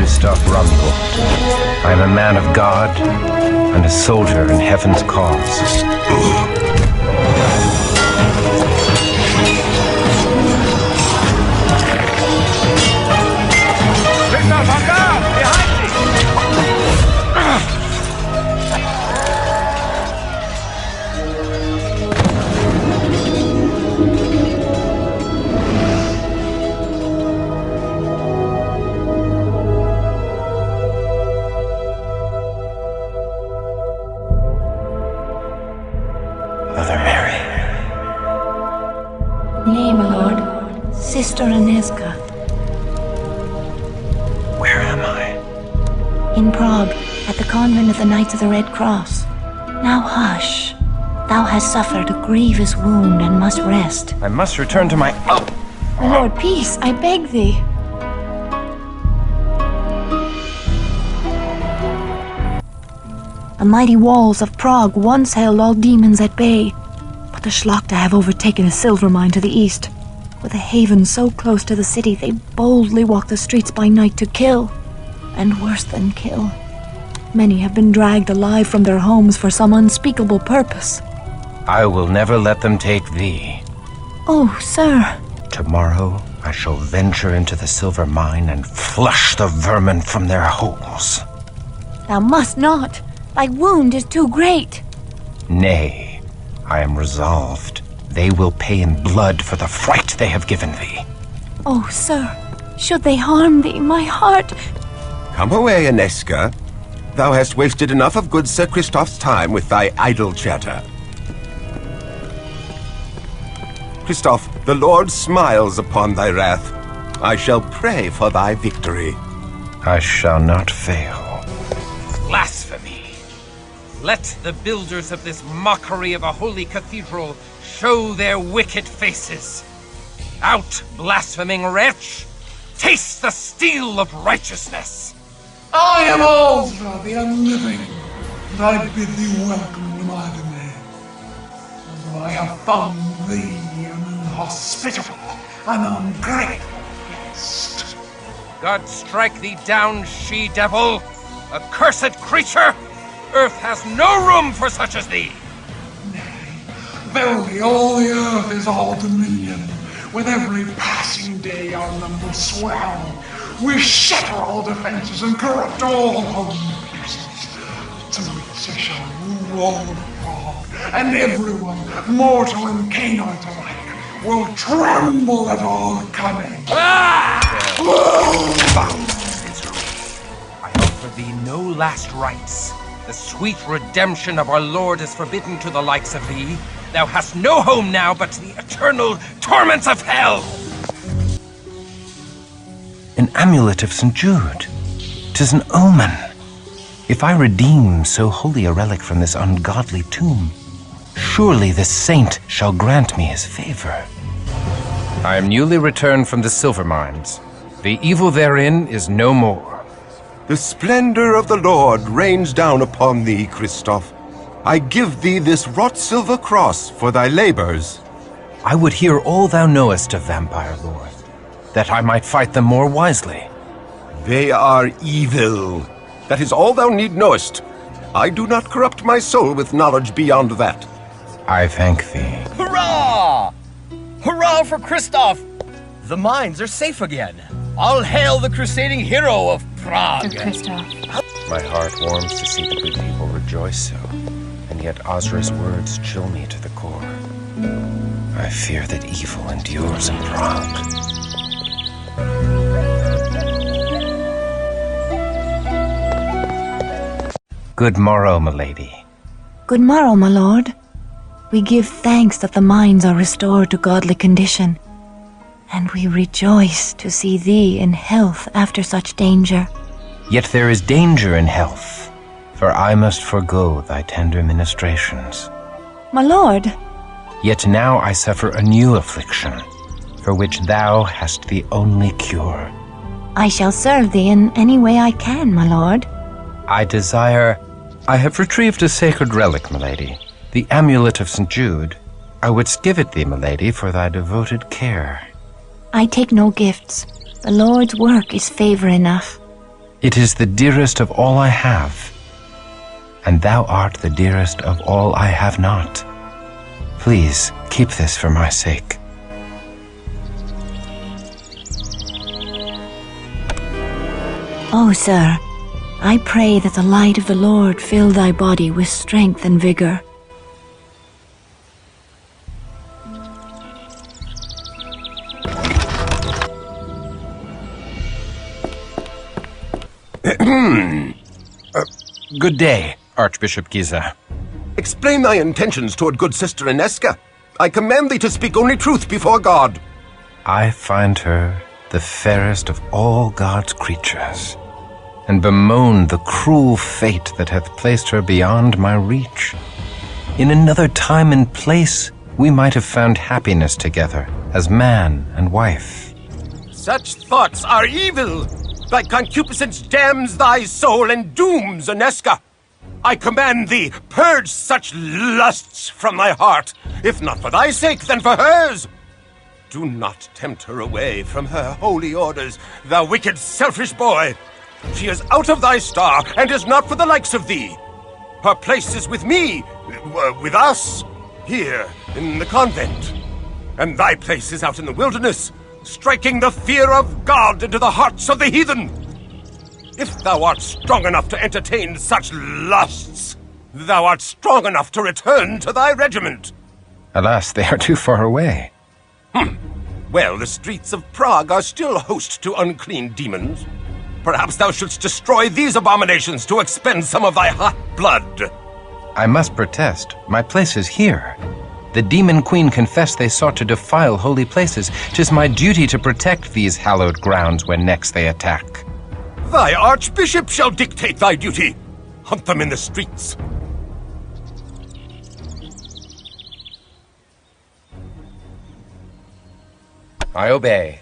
Christoph Rumbold. I am a man of God and a soldier in heaven's cause. Christoph, on guard! Behind me! Mother Mary. Nay, my lord. Sister Aneska. Where am I? In Prague, at the convent of the Knights of the Red Cross. Now hush. Thou hast suffered a grievous wound and must rest. I must return to my... Oh! My lord, peace, I beg thee. The mighty walls of Prague once held all demons at bay, but the Schlachter have overtaken a silver mine to the east. With a haven so close to the city, they boldly walk the streets by night to kill, and worse than kill. Many have been dragged alive from their homes for some unspeakable purpose. I will never let them take thee. Oh, sir. Tomorrow I shall venture into the silver mine and flush the vermin from their holes. Thou must not. Thy wound is too great. Nay, I am resolved. They will pay in blood for the fright they have given thee. Oh, sir, should they harm thee, my heart... Come away, Aneska. Thou hast wasted enough of good Sir Christoph's time with thy idle chatter. Christoph, the Lord smiles upon thy wrath. I shall pray for thy victory. I shall not fail. Blasphemy! Let the builders of this mockery of a holy cathedral show their wicked faces. Out, blaspheming wretch! Taste the steel of righteousness! I am Ultra, the Unliving, and I bid thee welcome to my domain. Although I have found thee an inhospitable and ungrateful guest. God strike thee down, she-devil! Accursed creature! Earth has no room for such as thee! Verily, all the earth is our dominion. With every passing day our numbers swell. We shatter all defenses and corrupt all home places. To which I shall rule all of Prague, and everyone, mortal and canine alike, will tremble at our coming. I offer thee no last rites. The sweet redemption of our Lord is forbidden to the likes of thee. Thou hast no home now but the eternal torments of hell! An amulet of St. Jude. 'Tis an omen. If I redeem so holy a relic from this ungodly tomb, surely this saint shall grant me his favor. I am newly returned from the silver mines. The evil therein is no more. The splendor of the Lord rains down upon thee, Christoph. I give thee this wrought silver cross for thy labors. I would hear all thou knowest of vampire lore, that I might fight them more wisely. They are evil. That is all thou need knowest. I do not corrupt my soul with knowledge beyond that. I thank thee. Hurrah! Hurrah for Christoph! The mines are safe again. All hail the crusading hero of Prague! Christoph. My heart warms to see the good people rejoice so, and yet Ozra's words chill me to the core. I fear that evil endures in Prague. Good morrow, milady. Good morrow, my lord. We give thanks that the mines are restored to godly condition, and we rejoice to see thee in health after such danger. Yet there is danger in health, for I must forego thy tender ministrations. My lord, Yet now I suffer a new affliction, for which thou hast the only cure. I shall serve thee in any way I can, my lord. I have retrieved a sacred relic, milady, the amulet of St. Jude. I wouldst give it thee, milady, for thy devoted care. I take no gifts. The Lord's work is favor enough. It is the dearest of all I have, and thou art the dearest of all I have not. Please keep this for my sake. Oh, sir, I pray that the light of the Lord fill thy body with strength and vigor. Good day, Archbishop Giza. Explain thy intentions toward good sister Inesca. I command thee to speak only truth before God. I find her the fairest of all God's creatures, and bemoan the cruel fate that hath placed her beyond my reach. In another time and place, we might have found happiness together as man and wife. Such thoughts are evil. Thy concupiscence damns thy soul and dooms Inesca. I command thee, purge such lusts from thy heart, if not for thy sake, then for hers. Do not tempt her away from her holy orders, thou wicked, selfish boy. She is out of thy star, and is not for the likes of thee. Her place is with me, with us, here in the convent. And thy place is out in the wilderness, striking the fear of God into the hearts of the heathen. If thou art strong enough to entertain such lusts, thou art strong enough to return to thy regiment. Alas, they are too far away. Well, the streets of Prague are still host to unclean demons. Perhaps thou shouldst destroy these abominations to expend some of thy hot blood. I must protest. My place is here. The demon queen confessed they sought to defile holy places. 'Tis my duty to protect these hallowed grounds when next they attack. Thy archbishop shall dictate thy duty. Hunt them in the streets. I obey,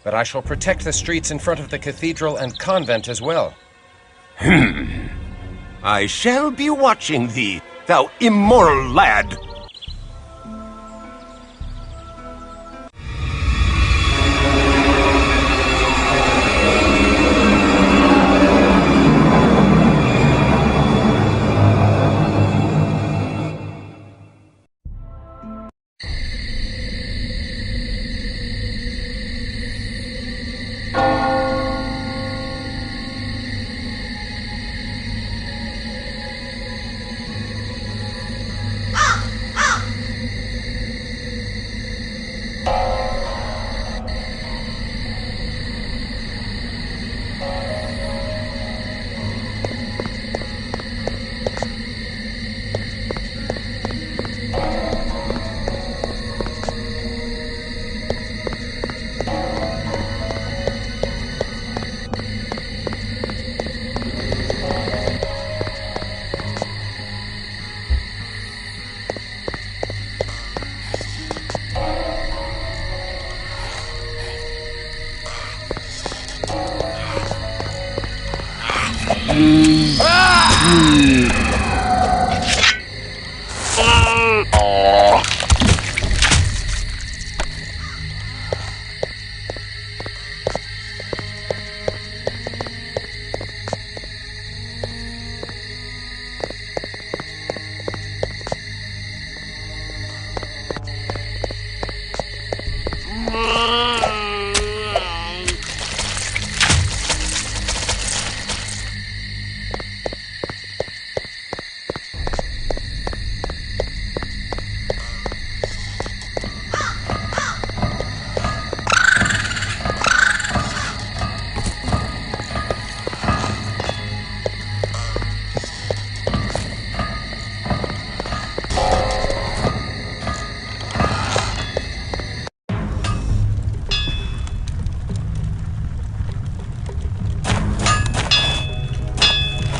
but I shall protect the streets in front of the cathedral and convent as well. I shall be watching thee, thou immoral lad.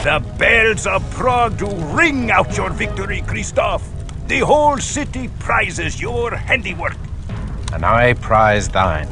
The bells of Prague do ring out your victory, Christoph. The whole city prizes your handiwork. And I prize thine.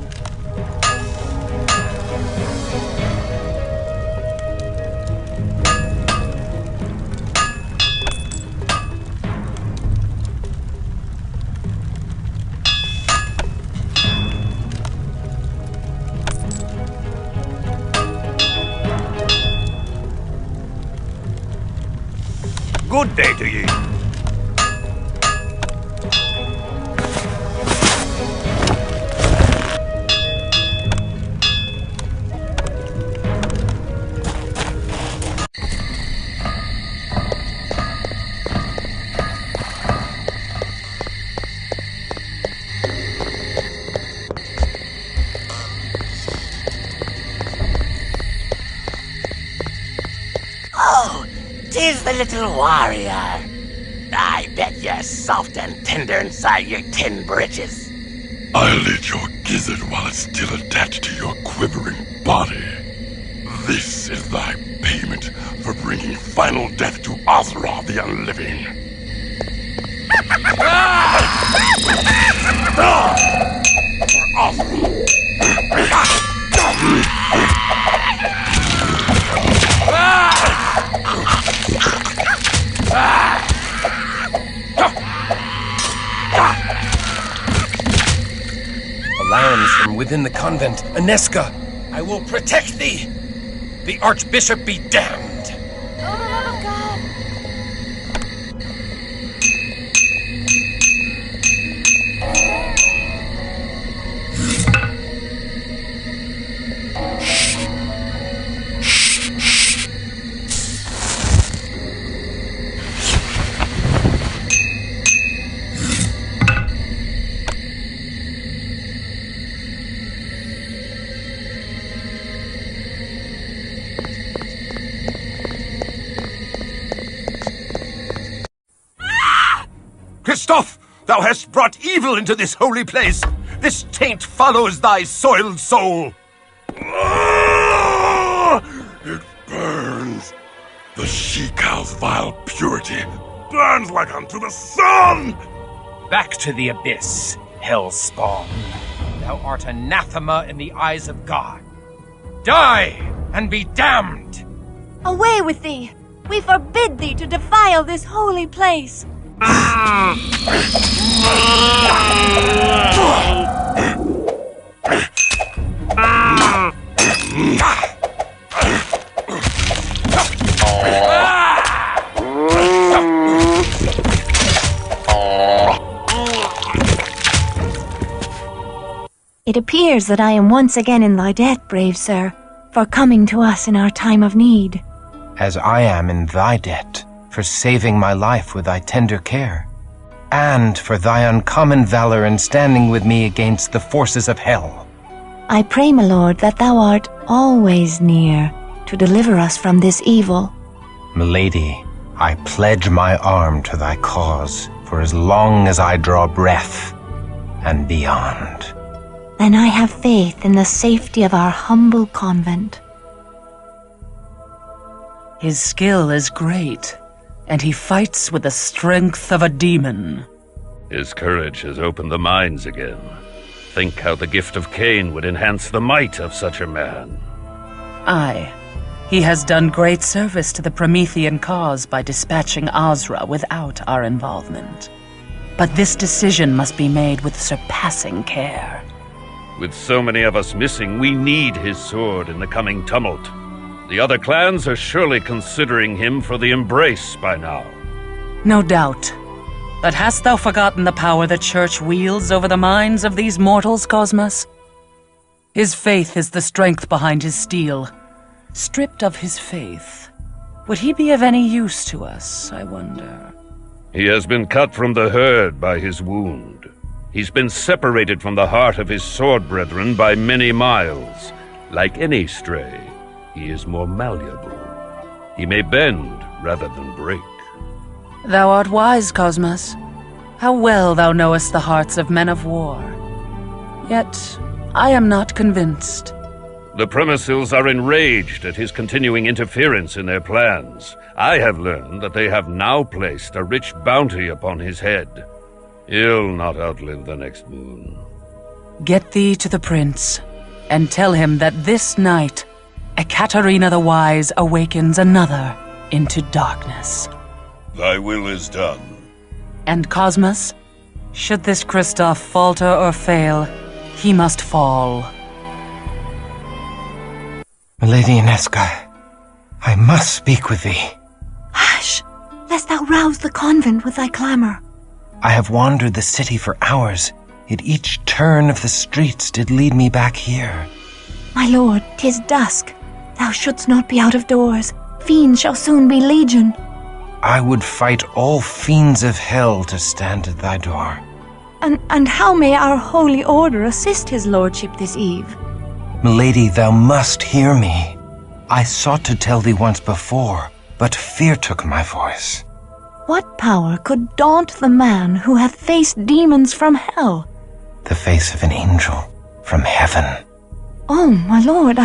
is the little warrior? I bet you're soft and tender inside your tin britches. I'll eat your gizzard while it's still attached to your quivering body. This is thy payment for bringing final death to Ozra the Unliving. Alarms from within the convent. Aneska, I will protect thee. The Archbishop be damned. Oh, the love of God! Christoph, thou hast brought evil into this holy place. This taint follows thy soiled soul. It burns. The she-cow's vile purity burns like unto the sun! Back to the abyss, hell spawn. Thou art anathema in the eyes of God. Die and be damned! Away with thee! We forbid thee to defile this holy place! It appears that I am once again in thy debt, brave sir, for coming to us in our time of need. As I am in thy debt, for saving my life with thy tender care, and for thy uncommon valor in standing with me against the forces of hell. I pray, my lord, that thou art always near to deliver us from this evil. Milady, I pledge my arm to thy cause for as long as I draw breath and beyond. Then I have faith in the safety of our humble convent. His skill is great, and he fights with the strength of a demon. His courage has opened the minds again. Think how the gift of Cain would enhance the might of such a man. Aye, he has done great service to the Promethean cause by dispatching Ozra without our involvement. But this decision must be made with surpassing care. With so many of us missing, we need his sword in the coming tumult. The other clans are surely considering him for the embrace by now. No doubt. But hast thou forgotten the power the Church wields over the minds of these mortals, Cosmos? His faith is the strength behind his steel. Stripped of his faith, would he be of any use to us, I wonder? He has been cut from the herd by his wound. He's been separated from the heart of his sword brethren by many miles. Like any stray, he is more malleable. He may bend rather than break. Thou art wise, Cosmos. How well thou knowest the hearts of men of war. Yet, I am not convinced. The Premises are enraged at his continuing interference in their plans. I have learned that they have now placed a rich bounty upon his head. He'll not outlive the next moon. Get thee to the prince, and tell him that this night, Ekaterina the Wise awakens another into darkness. Thy will is done. And Cosmos, should this Christoph falter or fail, he must fall. Milady Aneska, I must speak with thee. Hush! Lest thou rouse the convent with thy clamor. I have wandered the city for hours, yet each turn of the streets did lead me back here. My lord, 'tis dusk. Thou shouldst not be out of doors. Fiends shall soon be legion. I would fight all fiends of hell to stand at thy door. And how may our holy order assist his lordship this eve? Milady, thou must hear me. I sought to tell thee once before, but fear took my voice. What power could daunt the man who hath faced demons from hell? The face of an angel from heaven. Oh, my lord,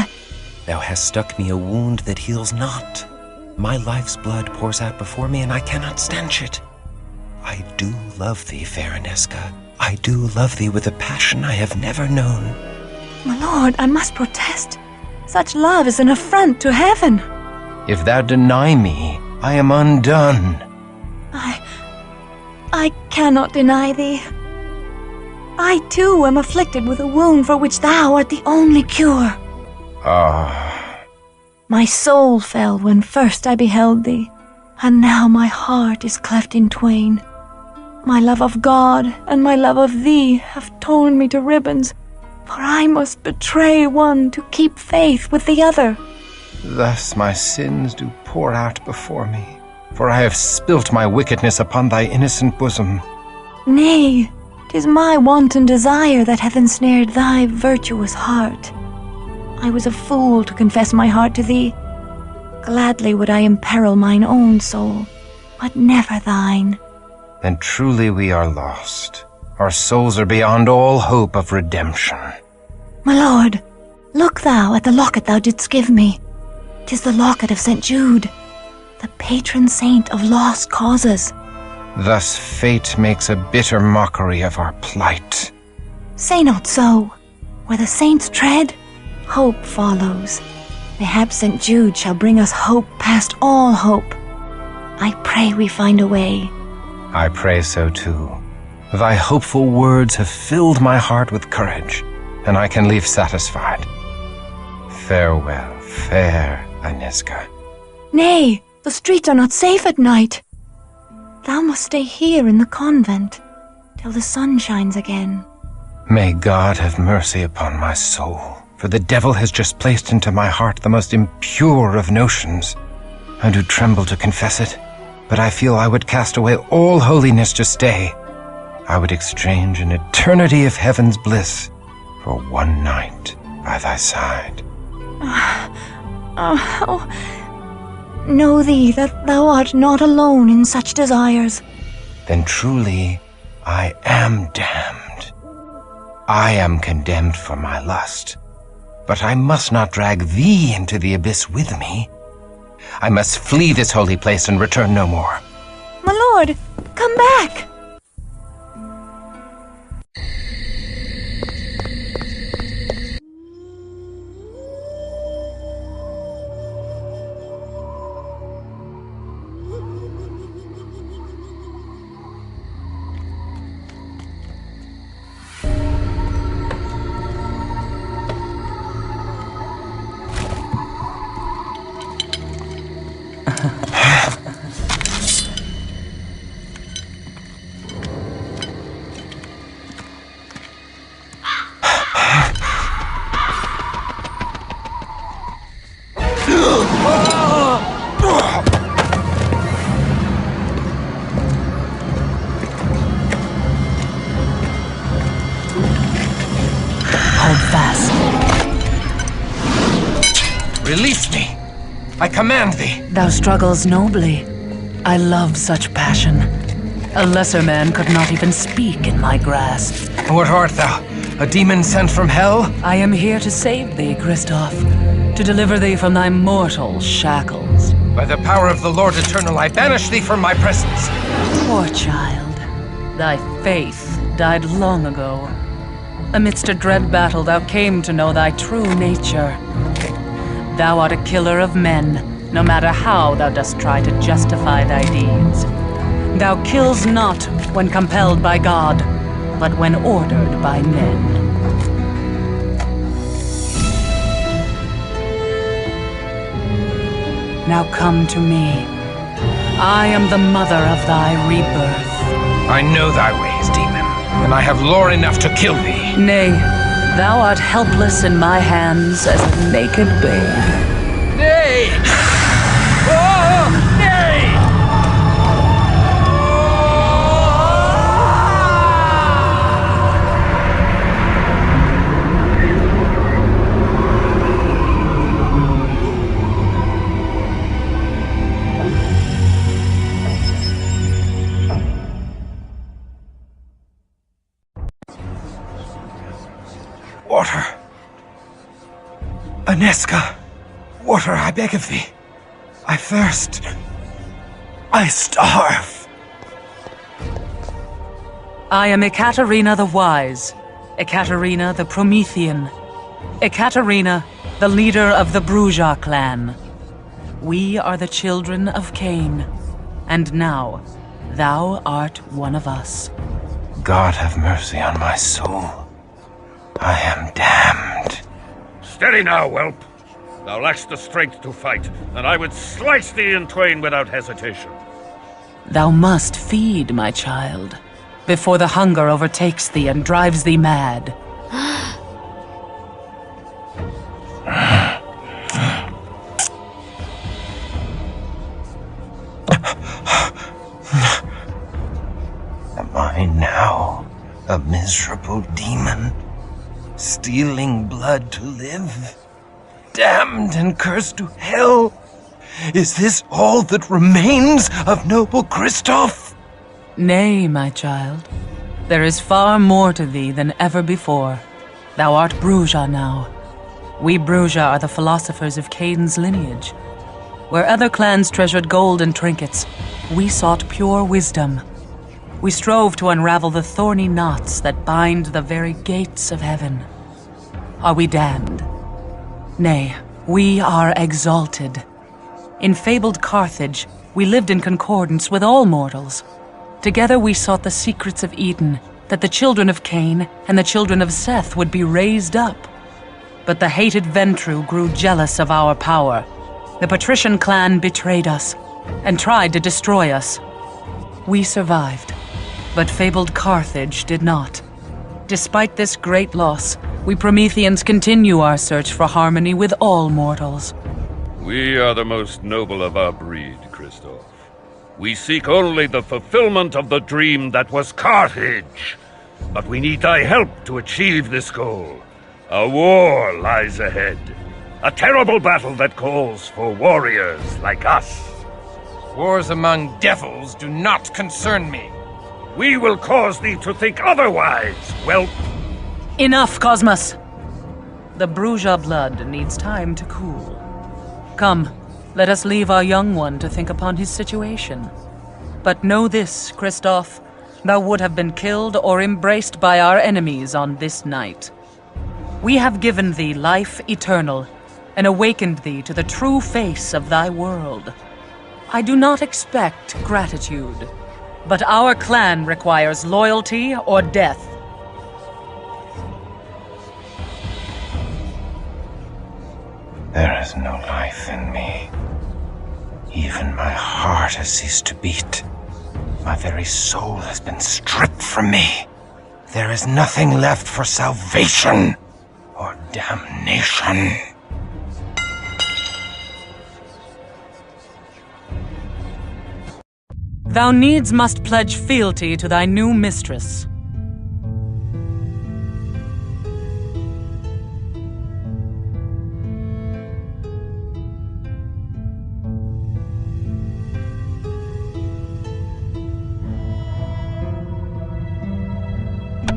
Thou hast stuck me a wound that heals not. My life's blood pours out before me, and I cannot stanch it. I do love thee, fair Aneska. I do love thee with a passion I have never known. My lord, I must protest. Such love is an affront to heaven. If thou deny me, I am undone. I cannot deny thee. I too am afflicted with a wound for which thou art the only cure. Ah. My soul fell when first I beheld thee, and now my heart is cleft in twain. My love of God and my love of thee have torn me to ribbons, for I must betray one to keep faith with the other. Thus my sins do pour out before me, for I have spilt my wickedness upon thy innocent bosom. Nay, 'tis my wanton desire that hath ensnared thy virtuous heart. I was a fool to confess my heart to thee. Gladly would I imperil mine own soul, but never thine. Then truly we are lost. Our souls are beyond all hope of redemption. My lord, look thou at the locket thou didst give me. 'Tis the locket of St. Jude, the patron saint of lost causes. Thus fate makes a bitter mockery of our plight. Say not so. Where the saints tread, hope follows. Mayhap St. Jude shall bring us hope past all hope. I pray we find a way. I pray so too. Thy hopeful words have filled my heart with courage, and I can leave satisfied. Farewell, fair Aneska. Nay, the streets are not safe at night. Thou must stay here in the convent till the sun shines again. May God have mercy upon my soul, for the devil has just placed into my heart the most impure of notions. I do tremble to confess it, but I feel I would cast away all holiness to stay. I would exchange an eternity of heaven's bliss for one night by thy side. Know thee that thou art not alone in such desires. Then truly I am damned. I am condemned for my lust, but I must not drag thee into the abyss with me. I must flee this holy place and return no more. My lord, come back! Hold fast. Release me! I command thee! Thou struggles nobly. I love such passion. A lesser man could not even speak in my grasp. What art thou? A demon sent from hell? I am here to save thee, Christoph, to deliver thee from thy mortal shackles. By the power of the Lord Eternal, I banish thee from my presence. Poor child, thy faith died long ago. Amidst a dread battle, thou came to know thy true nature. Thou art a killer of men, no matter how thou dost try to justify thy deeds. Thou kills not when compelled by God, but when ordered by men. Now come to me. I am the mother of thy rebirth. I know thy ways, demon, and I have lore enough to kill thee. Nay, thou art helpless in my hands as a naked babe. Nay! Oh, nay! Water. Aneska, water, I beg of thee. I thirst. I starve. I am Ekaterina the Wise, Ekaterina the Promethean, Ekaterina, the leader of the Bruja clan. We are the children of Cain, and now thou art one of us. God have mercy on my soul. I am damned. Steady now, whelp. Thou lackst the strength to fight, and I would slice thee in twain without hesitation. Thou must feed, my child, before the hunger overtakes thee and drives thee mad. Am I now a miserable demon, stealing blood to live? Damned and cursed to hell? Is this all that remains of noble Christoph? Nay, my child. There is far more to thee than ever before. Thou art Bruja now. We Bruja are the philosophers of Cain's lineage. Where other clans treasured gold and trinkets, we sought pure wisdom. We strove to unravel the thorny knots that bind the very gates of heaven. Are we damned? Nay, we are exalted. In fabled Carthage, we lived in concordance with all mortals. Together we sought the secrets of Eden, that the children of Cain and the children of Seth would be raised up. But the hated Ventru grew jealous of our power. The patrician clan betrayed us and tried to destroy us. We survived, but fabled Carthage did not. Despite this great loss, we Prometheans continue our search for harmony with all mortals. We are the most noble of our breed, Christoph. We seek only the fulfillment of the dream that was Carthage. But we need thy help to achieve this goal. A war lies ahead. A terrible battle that calls for warriors like us. Wars among devils do not concern me. We will cause thee to think otherwise, whelp. Enough, Cosmos! The Bruja blood needs time to cool. Come, let us leave our young one to think upon his situation. But know this, Christoph, thou would have been killed or embraced by our enemies on this night. We have given thee life eternal, and awakened thee to the true face of thy world. I do not expect gratitude, but our clan requires loyalty or death. There is no life in me. Even my heart has ceased to beat. My very soul has been stripped from me. There is nothing left for salvation or damnation. Thou needs must pledge fealty to thy new mistress.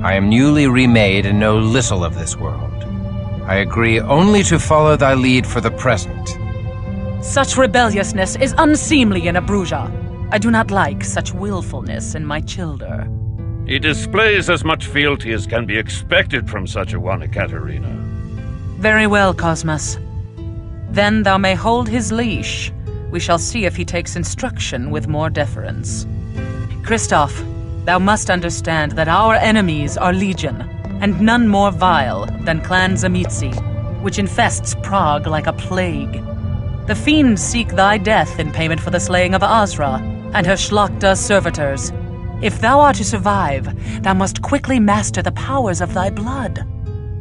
I am newly remade and know little of this world. I agree only to follow thy lead for the present. Such rebelliousness is unseemly in a Bruja. I do not like such willfulness in my childer. He displays as much fealty as can be expected from such a one, Ekaterina. Very well, Cosmos. Then thou may hold his leash. We shall see if he takes instruction with more deference. Christoph, thou must understand that our enemies are legion, and none more vile than Clan Zamitzi, which infests Prague like a plague. The fiends seek thy death in payment for the slaying of Azra and her Shlachta servitors. If thou art to survive, thou must quickly master the powers of thy blood.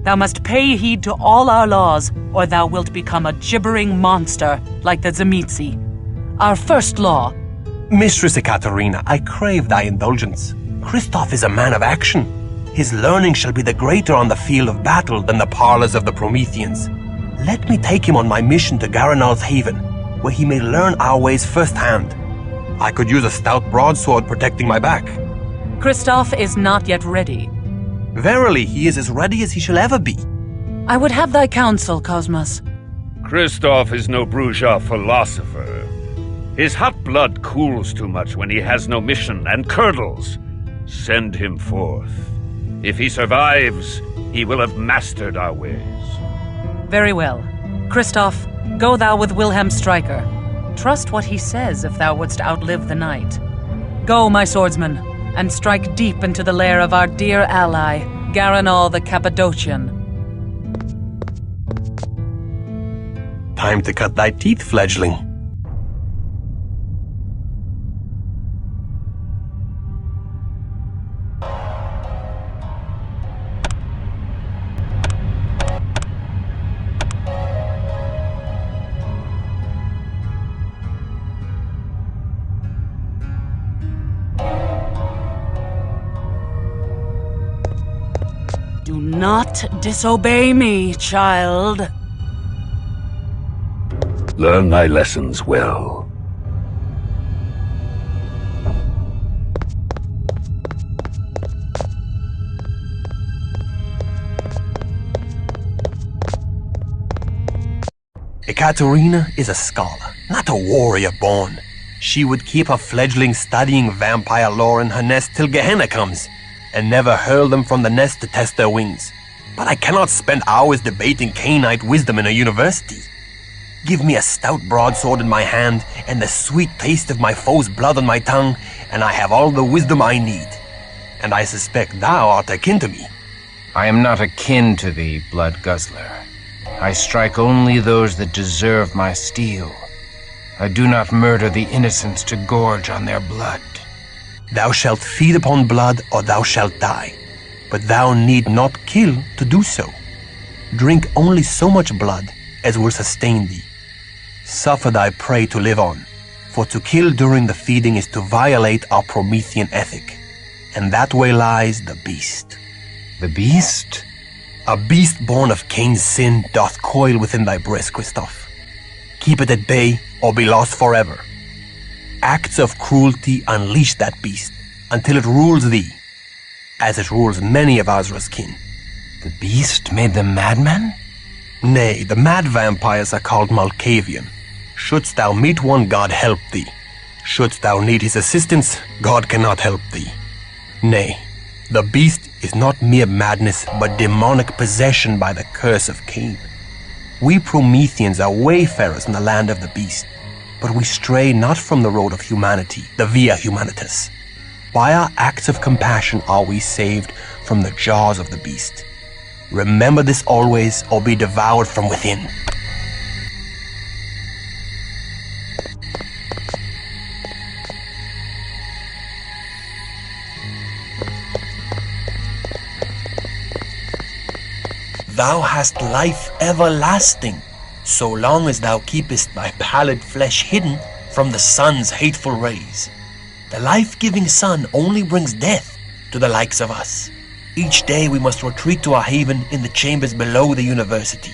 Thou must pay heed to all our laws, or thou wilt become a gibbering monster like the Zamitzi. Our first law. Mistress Ekaterina, I crave thy indulgence. Christoph is a man of action. His learning shall be the greater on the field of battle than the parlors of the Prometheans. Let me take him on my mission to Garanal's Haven, where he may learn our ways firsthand. I could use a stout broadsword protecting my back. Christoph is not yet ready. Verily, he is as ready as he shall ever be. I would have thy counsel, Cosmos. Christoph is no bourgeois philosopher. His hot blood cools too much when he has no mission and curdles. Send him forth. If he survives, he will have mastered our ways. Very well. Christoph, go thou with Wilhelm Stryker. Trust what he says if thou wouldst outlive the night. Go, my swordsman, and strike deep into the lair of our dear ally, Garanal the Cappadocian. Time to cut thy teeth, fledgling. Do not disobey me, child. Learn thy lessons well. Ekaterina is a scholar, not a warrior born. She would keep her fledglings studying vampire lore in her nest till Gehenna comes, and never hurl them from the nest to test their wings. But I cannot spend hours debating Cainite wisdom in a university. Give me a stout broadsword in my hand, and the sweet taste of my foe's blood on my tongue, and I have all the wisdom I need. And I suspect thou art akin to me. I am not akin to thee, blood guzzler. I strike only those that deserve my steel. I do not murder the innocents to gorge on their blood. Thou shalt feed upon blood, or thou shalt die. But thou need not kill to do so. Drink only so much blood as will sustain thee. Suffer thy prey to live on, for to kill during the feeding is to violate our Promethean ethic. And that way lies the beast. The beast? A beast born of Cain's sin doth coil within thy breast, Christoph. Keep it at bay, or be lost forever. Acts of cruelty unleash that beast until it rules thee, as it rules many of Azra's kin. The beast made them madmen? Nay, the mad vampires are called Malkavian. Shouldst thou meet one, God help thee. Shouldst thou need his assistance, God cannot help thee. Nay, the beast is not mere madness, but demonic possession by the curse of Cain. We Prometheans are wayfarers in the land of the beast, but we stray not from the road of humanity, the Via Humanitas. By our acts of compassion are we saved from the jaws of the beast. Remember this always, or be devoured from within. Thou hast life everlasting, so long as thou keepest thy pallid flesh hidden from the sun's hateful rays. The life-giving sun only brings death to the likes of us. Each day we must retreat to our haven in the chambers below the university.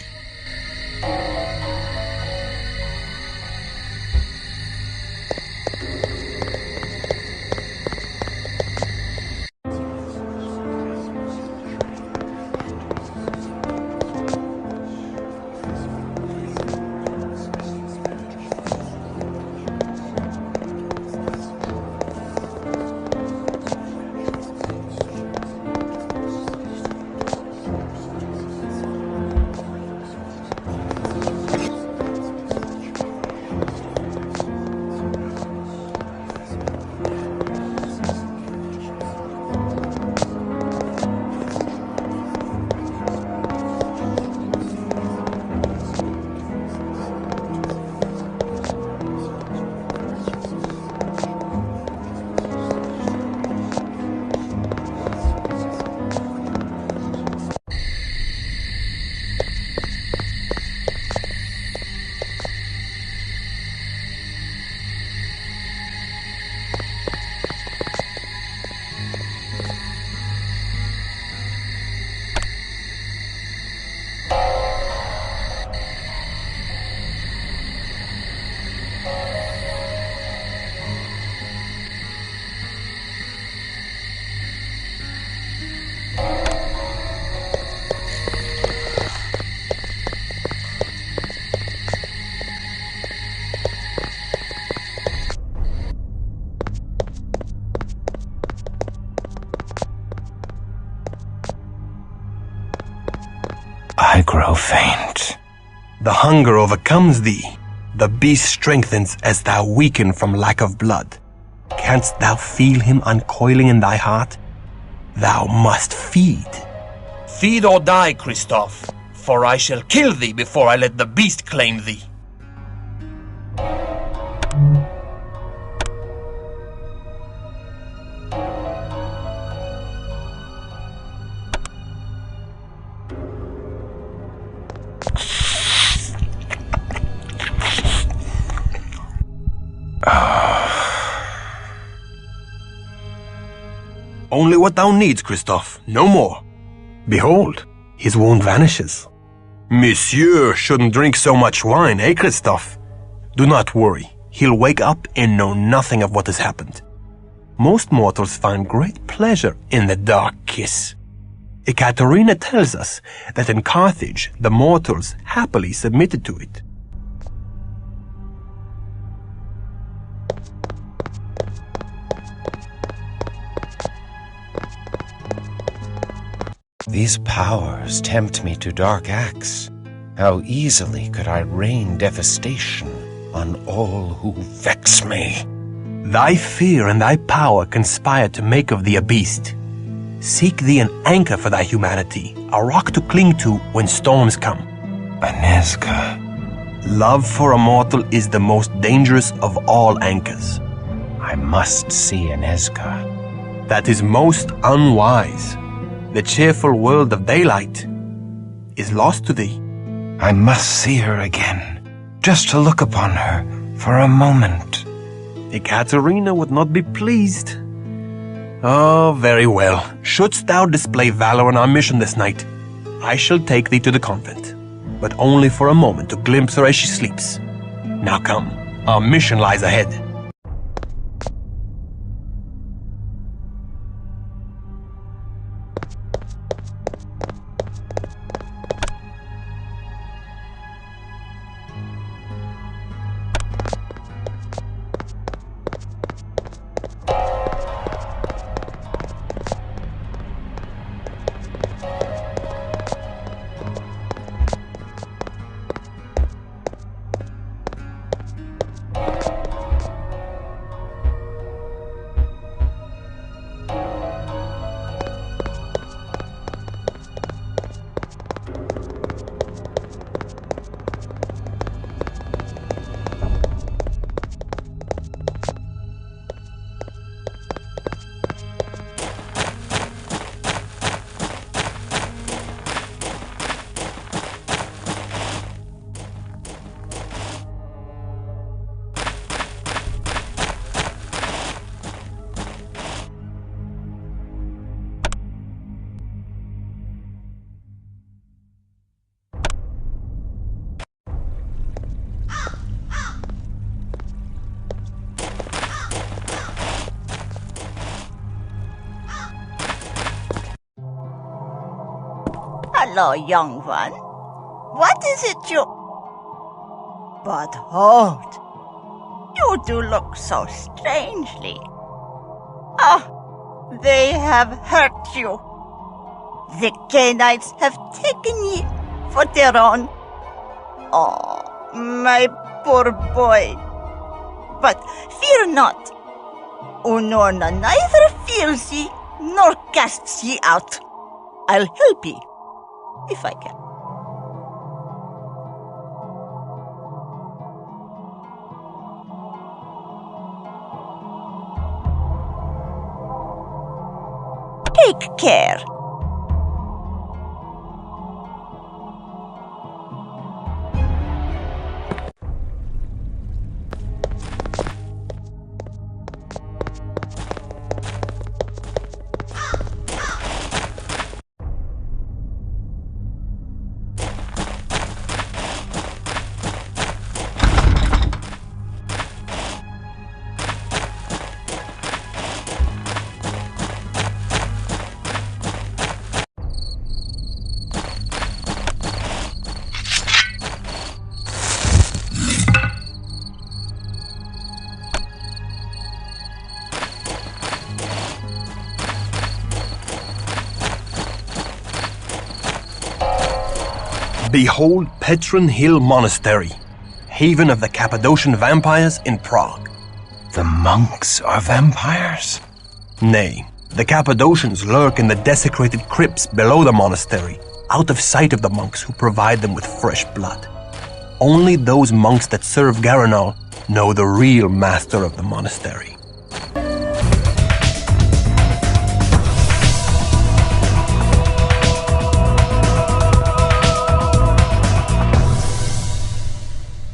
I grow faint. The hunger overcomes thee. The beast strengthens as thou weaken from lack of blood. Canst thou feel him uncoiling in thy heart? Thou must feed. Feed or die, Christophe, for I shall kill thee before I let the beast claim thee. Only what thou needs, Christophe, no more. Behold, his wound vanishes. Monsieur shouldn't drink so much wine, eh, Christophe? Do not worry, he'll wake up and know nothing of what has happened. Most mortals find great pleasure in the dark kiss. Ekaterina tells us that in Carthage the mortals happily submitted to it. These powers tempt me to dark acts. How easily could I rain devastation on all who vex me. Thy fear and thy power conspire to make of thee a beast. Seek thee an anchor for thy humanity, a rock to cling to when storms come. Anezka. Love for a mortal is the most dangerous of all anchors. I must see Anezka. That is most unwise. The cheerful world of daylight is lost to thee. I must see her again, just to look upon her for a moment. Ekaterina would not be pleased. Oh, very well. Shouldst thou display valor on our mission this night, I shall take thee to the convent, but only for a moment to glimpse her as she sleeps. Now come, our mission lies ahead. Hello, young one. What is it you... But hold. You do look so strangely. Ah, they have hurt you. The Canaanites have taken ye for their own. Oh, my poor boy. But fear not. Unorna neither fears ye nor casts ye out. I'll help ye, if I can. Take care. Behold Petron Hill Monastery, haven of the Cappadocian vampires in Prague. The monks are vampires? Nay, the Cappadocians lurk in the desecrated crypts below the monastery, out of sight of the monks who provide them with fresh blood. Only those monks that serve Garanal know the real master of the monastery.